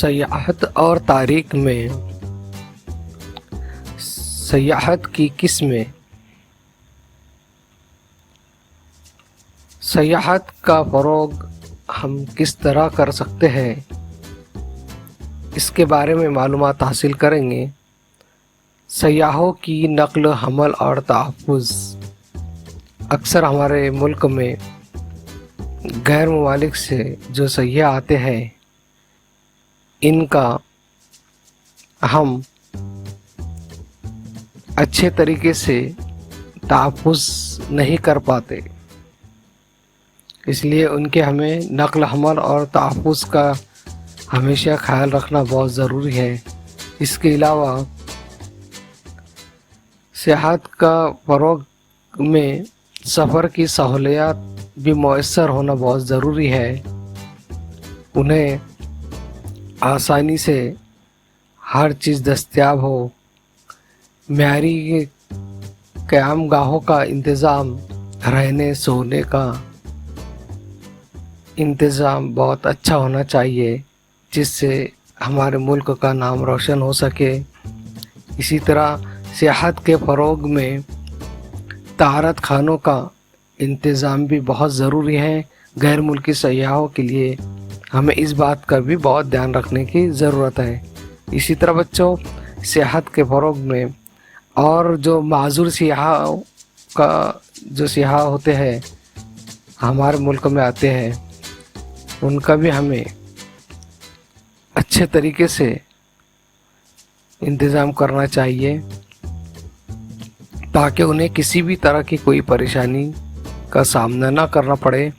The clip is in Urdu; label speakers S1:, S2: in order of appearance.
S1: سیاحت اور تاریخ میں سیاحت کی قسمیں۔ سیاحت کا فروغ ہم کس طرح کر سکتے ہیں، اس کے بارے میں معلومات حاصل کریں گے۔ سیاحوں کی نقل و حمل اور تحفظ۔ اکثر ہمارے ملک میں غیر ممالک سے جو سیاح آتے ہیں، ان کا ہم اچھے طریقے سے تحفظ نہیں کر پاتے، اس لیے ان کے ہمیں نقل و حمل اور تحفظ کا ہمیشہ خیال رکھنا بہت ضروری ہے۔ اس کے علاوہ سیاحت کا فروغ میں سفر کی سہولیات بھی میسر ہونا بہت ضروری ہے۔ انہیں آسانی سے ہر چیز دستیاب ہو، معیاری قیام گاہوں کا انتظام، رہنے سونے کا انتظام بہت اچھا ہونا چاہیے، جس سے ہمارے ملک کا نام روشن ہو سکے۔ اسی طرح سیاحت کے فروغ میں طہارت خانوں کا انتظام بھی بہت ضروری ہے۔ غیر ملکی سیاحوں کے لیے ہمیں اس بات کا بھی بہت دھیان رکھنے کی ضرورت ہے۔ اسی طرح بچوں، سیاحت کے فروغ میں اور جو معذور سیاح ہوتے ہیں ہمارے ملک میں آتے ہیں، ان کا بھی ہمیں اچھے طریقے سے انتظام کرنا چاہیے، تاکہ انہیں کسی بھی طرح کی کوئی پریشانی کا سامنا نہ کرنا پڑے۔